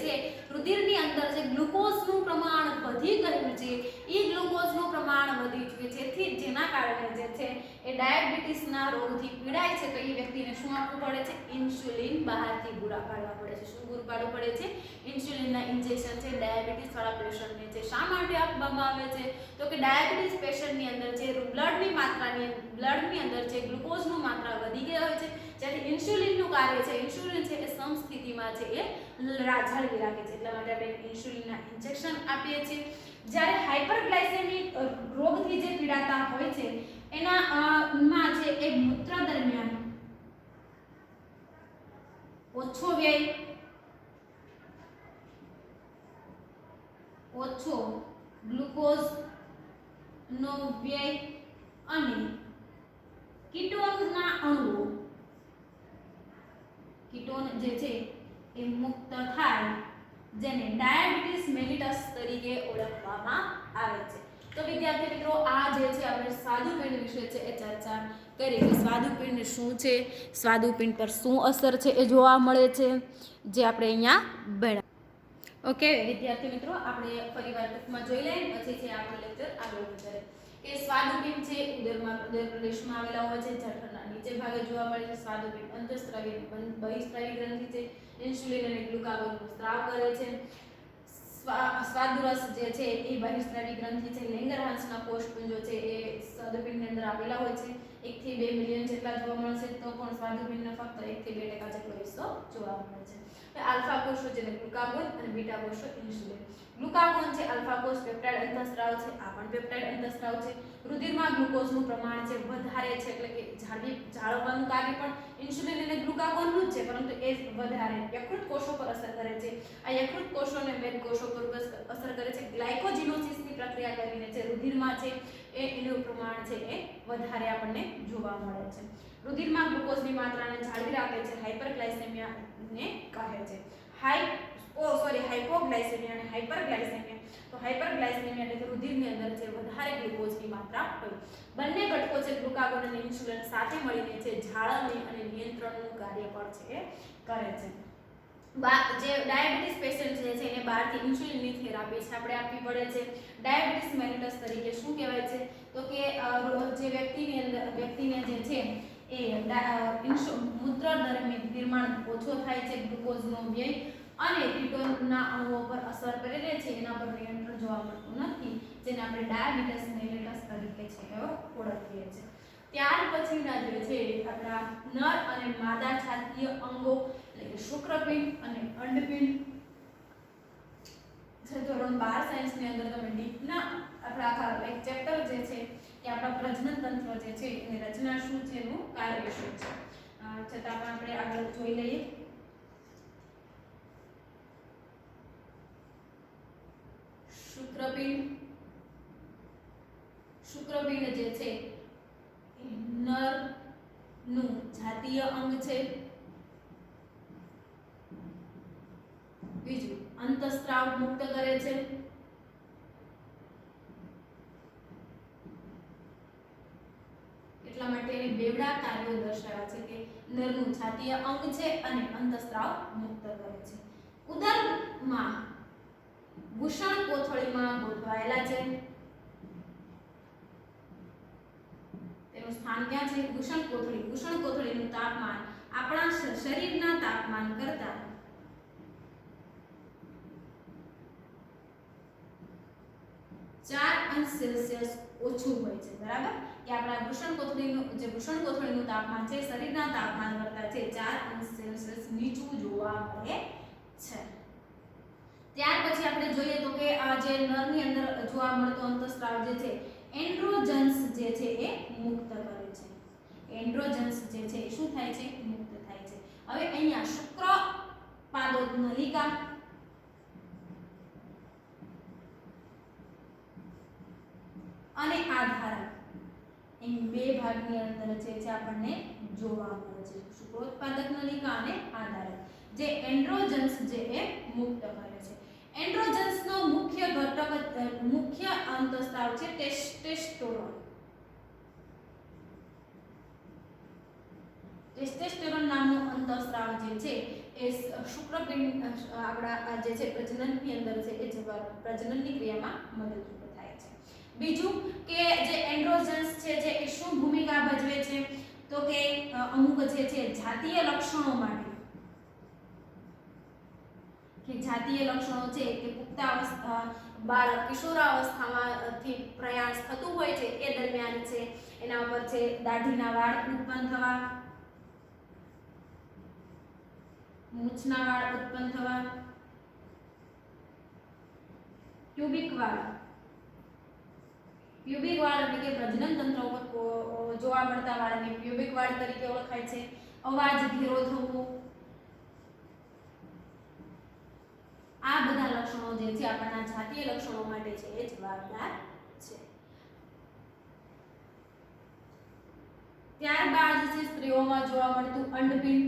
છે રુધિરની અંદર જે ગ્લુકોઝનું પ્રમાણ વધી ગયું છે એ ગ્લુકોઝનું પ્રમાણ વધી ગયું છે જેના કારણે જે છે એ ડાયાબિટીસના રોગથી પીડાય છે. તો એ વ્યક્તિને શું આપવું પડે છે? ઇન્સ્યુલિન બહારથી પૂરા પાડવા પડે છે. શું પૂરું પાડવું પડે છે? ઇન્સ્યુલિનના ઇન્જેક્શન છે ડાયાબિટીસ વાળા પેશન્ટને છે. શા માટે આપવામાં આવે છે? તો કે ડાયાબિટીસ પેશન્ટની અંદર જે બ્લડની અંદર જે ગ્લુકોઝનું માત્રા વધી ગઈ હોય છે જ્યારે ઇન્સ્યુલિનનું કાર્ય છે ઇન્સ્યુલિન છે એ સમસ્થિતિમાં છે એ જાળવી રાખે છે. એટલા માટે આપણે ઇન્સ્યુલિનના ઇન્જેક્શન આપીએ છીએ. જ્યારે હાઇપરગ્લાયસેમિક રોગથી જે પીડાતા હોય છે એના માં છે એ મૂત્ર દરમિયાન ઓછો વ્યય, ઓછો ગ્લુકોઝ નો વ્યય અને કીટોનના અણુઓ કીટોન જે છે એ મુક્ત થાય જેને ડાયાબિટીસ મેલિટસ તરીકે ઓળખવામાં આવે છે. તો વિદ્યાર્થી મિત્રો આ જે છે આપણે સ્વાદુપિંડ વિશે છે એ ચર્ચા કરી કે સ્વાદુપિંડ શું છે, સ્વાદુપિંડ પર શું અસર છે એ જોવા મળે છે જે આપણે અહીંયા ભણ્યા. ઓકે વિદ્યાર્થી મિત્રો આપણે ફરીવાર ટૂંકમાં જોઈ લઈએ પછી છે આપણો લેક્ચર આગળ વધારે કે સ્વાદુપિંડ છે ઉદર પ્રદેશમાં આવેલા હોય છે. જઠરના નીચે ભાગે જોવા મળે છે સ્વાદુપિંડ. અંતઃસ્ત્રાવી બહિસ્ત્રાવી ગ્રંથિ છે ઇન્સ્યુલિન અને ગ્લુકાગોનનો સ્ત્રાવ કરે છે. સ્વાદુરસ જે છે એ બહિસ્રાવી ગ્રંથિ છે. લેંગરહાન્સના કોષપુંજો છે એ સ્વાદુપિંડની અંદર આવેલા હોય છે. 1 થી 2 મિલિયન જેટલા જોવા મળે છે, તો પણ સ્વાદુપિંડનો ફક્ત 1 થી 2% જેટલો હિસ્સો જોવા મળે છે. આલ્ફા કોષો છે ગ્લુકાગોન અને બીટા કોષો ઇન્સ્યુલિન. ગ્લુકાગોન છે આલ્ફા કોષ પેપ્ટાઇડ અંતઃસ્રાવ છે, આ પણ પેપ્ટાઇડ અંતઃસ્રાવ છે. રુધિરમાં ગ્લુકોઝનું પ્રમાણ છે વધારે છે, એટલે કે જાળવવાનું કાર્ય પણ ઇન્સ્યુલિન અને ગ્લુકાગોનનું જ છે, પરંતુ એ વધારે યકૃત કોષો પર અસર કરે છે. આ યકૃત કોષોને મેદ કોષો પર અસર કરે છે. ગ્લાયકોજિનોસિસની પ્રક્રિયા કરીને છે રુધિરમાં છે એનું પ્રમાણ છે એ વધારે આપણને જોવા મળે છે. રુધિરમાં ગ્લુકોઝની માત્રાને જાળવી રાખે છે. હાઇપરગ્લાયસેમિયાને કહે છે. હાઇપોગ્લાયસેમિયા અને હાઇપરગ્લાયસેમિયા. તો હાઇપરગ્લાયસેમિયા એટલે કે રુધિરની અંદર છે વધારે ગ્લુકોઝની માત્રા હોય. બંને ઘટકો છે ગ્લુકાગોન અને ઇન્સ્યુલિન સાથે મળીને છે જાળવણી અને નિયંત્રણનું કાર્ય પણ છે કરે છે. જે ડાયાબિટીસ પેશન્ટ જે છે એને બહારથી ઇન્સ્યુલિનની થેરાપી છે આપણે આપવી પડે છે. ડાયાબિટીસ મેલિટસ તરીકે શું કહેવાય છે, તો કે જે વ્યક્તિને જે છે એ મૂત્ર દરમિયાન નિર્માણ ઓછો થાય છે, ગ્લુકોઝનો વ્યય અને કીટોનના અણુઓ પર અસર કરે છે, એના પર નિયંત્રણ જોવા મળતું નથી, જેને આપણે ડાયાબિટીસ મેલિટસ તરીકે છે ઓળખીએ છીએ. ત્યાર પછીના જે છે આપણા નર અને માદા છાતીય અંગો એટલે કે શુક્રપિંડ અને અંડપિંડ છે. ધોરણ 12 સાયન્સની અંદર તમે ડીપના આપણા આખા એક ચેપ્ટર જે છે કે આપણા પ્રજનન તંત્ર જે છે એની રચના શું છે, એનું કાર્ય શું છે, છતાં આપણે આગળ જોઈ લઈએ. શુક્રપિંડ જે છે નર નું જાતીય અંગ છે. બીજું અંતઃસ્ત્રાવ મુક્ત કરે છે. એટલા માટે એને બેવડા કાર્યો દર્શાવ્યા છે કે નરનું જાતીય અંગ છે અને અંતઃસ્ત્રાવ મુક્ત કરે છે. ઉદરમાં વૃષણ કોથળીમાં ગોઠવાયેલા છે. તેનું સ્થાન ક્યાં છે? વૃષણ કોથળી. વૃષણ કોથળીનું તાપમાન આપણા શરીરના તાપમાન કરતા 4 અંશ સેલ્સિયસ ઓછું હોય છે. બરાબર, કે આપણા વૃષણ કોથળીનું તાપમાન છે શરીરના તાપમાન કરતા છે 4 અંશ સેલ્સિયસ નીચું જોવા મળે છે. ત્યાર પછી આપણે જોઈએ તો કે આ જે નરની અંદર જોવા મળતો અંતઃસ્ત્રાવ જે છે એન્ડ્રોજન્સ જે છે એ મુક્ત કરે છે. એન્ડ્રોજન્સ જે છે એ શું થાય છે? મુક્ત થાય છે. હવે અહીંયા શુક્રપાદોત્નલિકા અને આધારક એમ બે ભાગની અંદર જે છે આપણને જોવા મળે છે. શુક્રોત્પાદક નલિકા અને આધારક જે એન્ડ્રોજન્સ જે એ મુક્ત કરે છે. એન્ડ્રોજન્સનો મુખ્ય ઘટક મુખ્ય અંતઃસ્ત્રાવ છે ટેસ્ટોસ્ટેરોન. ટેસ્ટોસ્ટેરોન નામનો અંતઃસ્ત્રાવ જે છે એ શુક્રપિંડ આપણા જે છે પ્રજનનની અંદર છે એ પ્રજનનની ક્રિયામાં મદદરૂપ થાય છે. બીજું કે જે એન્ડ્રોજન્સ છે જે એ શું ભૂમિકા ભજવે છે, તો કે અમુક જે છે જાતીય લક્ષણો માટે કે જાતીય લક્ષણો છે કે પુખ્તાવસ્થા બાળક કિશોરાવસ્થામાંથી પ્રયાસ થતું હોય છે એ દરમિયાન છે એના ઉપર છે દાઢીના વાળ ઉત્પન્ન થવા, મૂછના વાળ ઉત્પન્ન થવા, પ્યુબિક વાળ એટલે કે પ્રજનન તંત્ર ઉપર જોવા મળતા વાળને પ્યુબિક વાળ તરીકે ઓળખાય છે. અવાજ ઘેરો થવો, આ બધા લક્ષણો જે છે આપણા જાતીય લક્ષણો માટે છે એ જવાબદાર છે. ત્યારબાદ છે સ્ત્રીઓમાં જોવા મળતું અંડપિંડ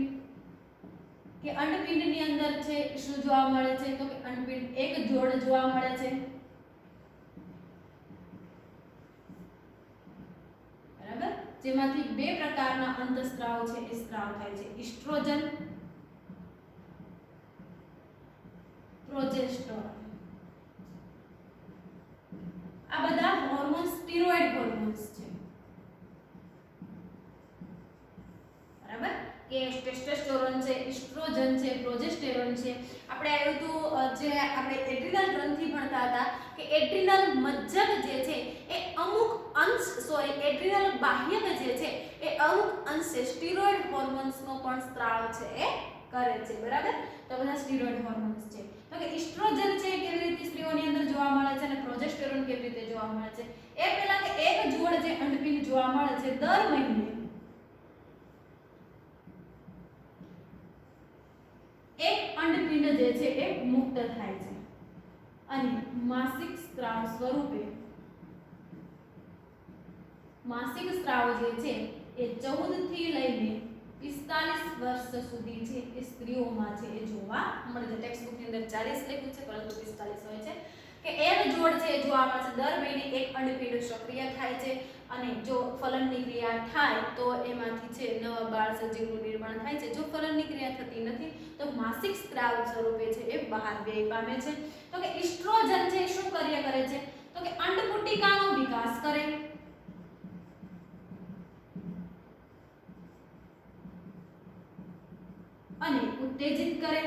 કે અંડપિંડની અંદર છે શું જોવા મળે છે, તો કે અંડપિંડ એક જોડ જોવા મળે છે. બરાબર, જેમાંથી બે પ્રકારના અંતઃસ્ત્રાવ છે એ સ્ત્રાવ થાય છે, ઇસ્ટ્રોજન, પ્રોજેસ્ટેરોન. આ બધા હોર્મોન્સ સ્ટીરોઇડ હોર્મોન્સ છે. બરાબર, કે ટેસ્ટોસ્ટેરોન છે, ઇસ્ટ્રોજન છે, પ્રોજેસ્ટેરોન છે. આપણે આવ્યું હતું જે આપણે એડ્રિનલ ગ્રંથિ ભણતા ભણતા હતા કે એડ્રિનલ મજ્જક જે છે એ અમુક અંશ એડ્રિનલ બાહ્યક જે છે એ અમુક અંશે સ્ટીરોઇડ હોર્મોન્સનો પણ સ્ત્રાવ છે એ કરે છે, બરાબર? તો બધા સ્ટીરોઇડ હોર્મોન્સ છે. તો કે ઇસ્ટ્રોજન છે કેવી રીતે સ્ત્રીઓની અંદર જોવા મળે છે અને પ્રોજેસ્ટેરોન કેવી રીતે જોવા મળે છે. એ પહેલા કે એક જોડ જે અંડપિંડ જોવા મળે છે દર મહિને એક અંડપિંડ જે છે એ મુક્ત થાય છે અને માસિક સ્ત્રાવ સ્વરૂપે માસિક સ્ત્રાવ જે છે એ 14 થી લઈને 45 વર્ષ સુધી છે એ સ્ત્રીઓમાં છે એ જોવા મળે છે. ટેક્સ્ટ બુક ની અંદર 40 લખ્યું છે પરંતુ 45 હોય છે કે એક જોડ છે જોવા મળે છે. દર મહિને એક અંડપિંડ સક્રિય થાય છે અને જો ફલનની ક્રિયા થાય તો એમાંથી છે નવા બાળ સજીવનું નિર્માણ થાય છે. જો ફલનની ક્રિયા થતી નથી તો માસિક સ્ત્રાવ સ્વરૂપે છે એ બહાર વ્યય પામે છે. તો કે ઇસ્ટ્રોજન છે શું કાર્ય કરે છે? તો કે અંડપુટિકાનો વિકાસ કરે, અને ઉત્તેજિત કરે,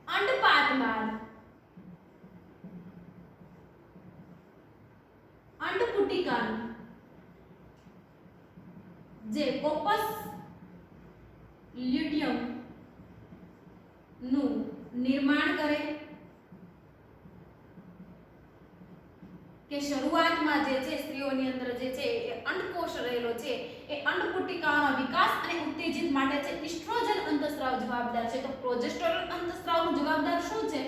અંડપાત બાદ અંડપુટિકાનું જે કોપસ લ્યુટિયમ નું નિર્માણ કરે કે શરૂઆતમાં જે છે સ્ત્રીઓની અંદર જે છે એ અંડકોષ રહેલો છે એ અંડપુટિકાનો વિકાસ અને ઉત્તેજિત માટે છે ઇસ્ટ્રોજન અંતસ્ત્રાવ જવાબદાર છે. તો પ્રોજેસ્ટેરોન અંતસ્ત્રાવનું જવાબદાર શું છે?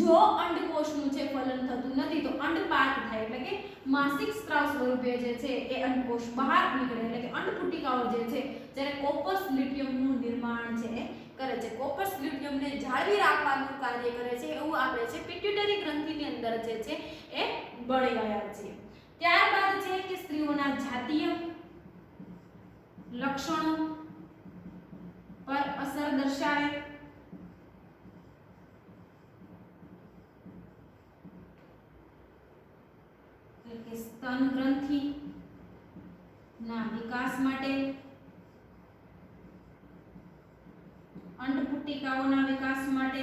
જો અંડકોષનું છે ફલન થતું નથી તો અંડપાત થાય એટલે કે માસિક સ્ત્રાવ સ્વરૂપે જે છે એ અંડકોષ બહાર નીકળે એટલે કે અંડપુટિકાઓ જે છે જ્યારે કોપસ લ્યુટિયમનું નિર્માણ છે એ કરે છે. કોપસ લ્યુટિયમને જાળવી રાખવાનું કાર્ય કરે છે એવું આપણે છે પિટ્યુટરી ગ્રંથિની અંદર જે છે એ ભણી ગયા છીએ. ત્યારબાદ છે કે સ્ત્રીઓના જાતીય લક્ષણો પર અસર દર્શાવે, કે સ્તન ગ્રંથિ ના વિકાસ માટે, અંડપુટિકાઓના વિકાસ માટે,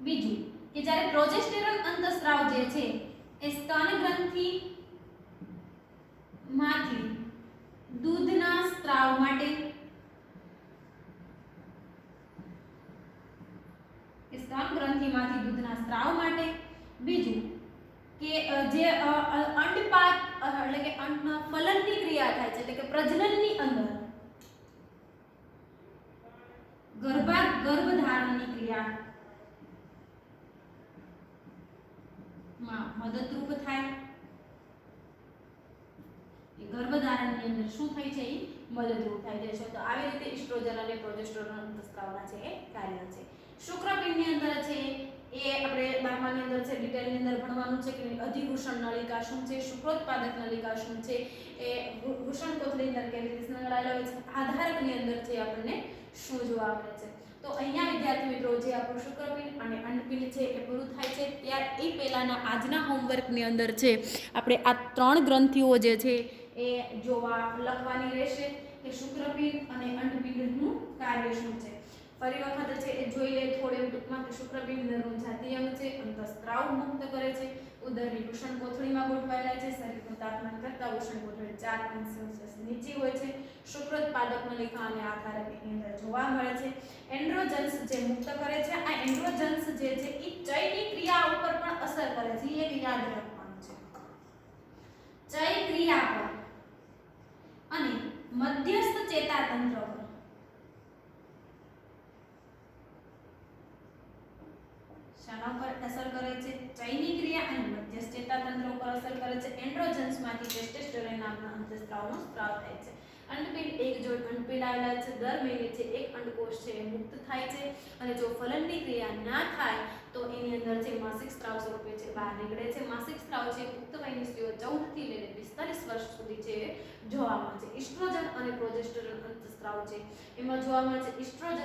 બીજું કે જ્યારે પ્રોજેસ્ટેરોન અંતસ્ત્રાવ જે છે એ સ્તન ગ્રંથિ માંથી દૂધના સ્ત્રાવ માટે, સ્તન ગ્રંથિમાંથી દૂધના સ્ત્રાવ માટે, બીજું કે જે અંડપાત એટલે કે ફલનની ક્રિયા થાય છે એટલે કે પ્રજનનની અંદર ગર્ભધારણની ક્રિયા માં મદદરૂપ થાય. એ ગર્ભધારણની અંદર શું થાય છે? એ મદદરૂપ થાય છે. તો આવી રીતે ઇસ્ટ્રોજન અને પ્રોજેસ્ટેરોન અંતસ્ત્રાવના છે એ કાર્ય છે. શુક્રપિંડની અંદર છે એ આપણે 12માની અંદર છે ડિટેલની અંદર ભણવાનું છે કે અધિવૃષણ નલિકા શું છે, શુક્રોત્પાદક નલિકા શું છે, એ વૃષણ કોથળી અંદર કેવી રીતે સંકળાયેલા હોય છે, આધારકની અંદર છે આપણને શું જોવા મળે છે. તો અહીંયા વિદ્યાર્થી મિત્રો જે આપણું શુક્રપિંડ અને અંડપિંડ છે એ પૂરું થાય છે. ત્યાર એ પહેલાના આજના હોમવર્કની અંદર છે આપણે આ 3 ગ્રંથિઓ જે છે એ લખવાની રહેશે કે શુક્રપિંડ અને અંડપિંડનું કાર્ય શું છે. ફરી વખત છે એ જોઈ લે થોડે ટૂંકમાં કે શુક્રપિંડ નરનું જાતીય અંગ છે, અંતઃસ્ત્રાવ મુક્ત કરે છે, ઉદરની વૃષણ કોથળીમાં ગોઠવાયેલા છે, શરીરનું તાપમાન કરતાં વૃષણ કોથળી 4 અંશ સેલ્સિયસ નીચી હોય છે, શુક્રોત્પાદક નલિકા અને આધારકની અંદર જોવા મળે છે. એન્ડ્રોજન્સ જે મુક્ત કરે છે, આ એન્ડ્રોજન્સ જે છે એ ચયની ક્રિયા ઉપર પણ અસર કરે છે. એ યાદ રાખવાનું છે. ચય ક્રિયા પર અને મધ્યસ્થ ચેતાતંત્ર પર શાના પર અસર કરે છે? ચયની ક્રિયા અને મધ્યસ્થ ચેતાતંત્ર ઉપર અસર કરે છે. એન્ડ્રોજન્સમાંથી ટેસ્ટોસ્ટેરોન નામના અંતઃસ્ત્રાવનો સ્ત્રાવ થાય છે. અંડપિંડ એક જોડ અંડપિંડ આવેલા છે. દર મહિને છે એક અંડકોષ છે મુક્ત થાય છે અને જો ફલનની ક્રિયા ના થાય તો એની અંદર છે માસિક સ્ત્રાવ સ્વરૂપે છે બહાર નીકળે છે. માસિક સ્ત્રાવ છે પુખ્ત વયની સ્ત્રીઓ 14 થી લઈને 45 વર્ષ સુધી છે જોવા મળે છે. ઇસ્ટ્રોજન અને પ્રોજેસ્ટેરોન અંતઃસ્ત્રાવ છે એમાં જોવા મળે છે. ઇસ્ટ્રોજન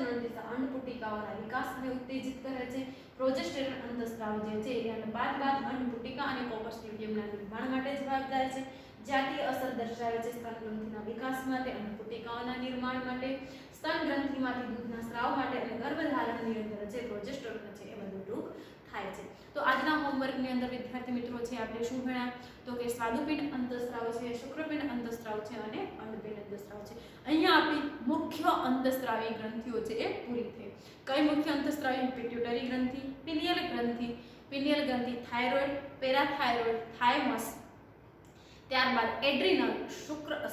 અંડપુટિકાઓના વિકાસ અને ઉત્તેજિત કરે છે. પ્રોજેસ્ટેરોન અંતઃસ્ત્રાવ જે છે એ અંડપાત બાદ અંડપુટિકા અને કોપસ લ્યુટિયમના નિર્માણ માટે જવાબદાર છે. જાતીય અસર દર્શાવે છે સ્તન ગ્રંથિના વિકાસ માટે અને પુટિકાઓના નિર્માણ માટે, સ્તન ગ્રંથિમાંથી દૂધના સ્રાવ માટે અને ગર્ભધારણની અંદર જે પ્રોજેસ્ટેરોન છે એ બધું ટૂંક થાય છે. તો આજના હોમવર્કની અંદર વિદ્યાર્થી મિત્રો છે આપણે શું ભણ્યા તો કે સ્વાદુપિંડ અંતઃસ્રાવ છે, શુક્રપિંડ અંતઃસ્રાવ છે અને અંડપિંડ અંતઃસ્રાવ છે. અહીંયા આપણી મુખ્ય અંતઃસ્રાવી ગ્રંથિઓ છે એ પૂરી થઈ. કઈ મુખ્ય અંતઃસ્રાવી? પિટ્યુટરી ગ્રંથિ, પિનિયલ ગ્રંથિ, થાઇરોઇડ, પેરાથાઇરોઇડ, થાઇમસ, ત્યારબાદ એડ્રિનલ,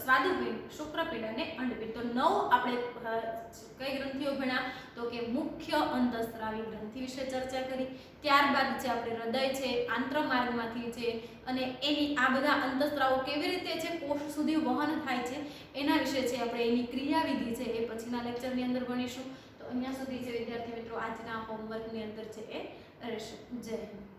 સ્વાદુપિંડ, શુક્રપિંડ અને અંડપિંડ. તો 9 આપણે કઈ ગ્રંથિઓ ભણ્યા તો કે મુખ્ય અંતઃસ્રાવી ગ્રંથિ વિશે ચર્ચા કરી. ત્યારબાદ છે આપણે હૃદય છે, આંત્રમાર્ગમાંથી છે અને એની આ બધા અંતઃસ્રાવો કેવી રીતે છે કોષ સુધી વહન થાય છે એના વિશે છે આપણે એની ક્રિયાવિધિ છે એ પછીના લેક્ચરની અંદર ભણીશું. તો અહીંયા સુધી છે વિદ્યાર્થી મિત્રો આજના હોમવર્કની અંદર છે એ રહેશે. જય હિન્દ.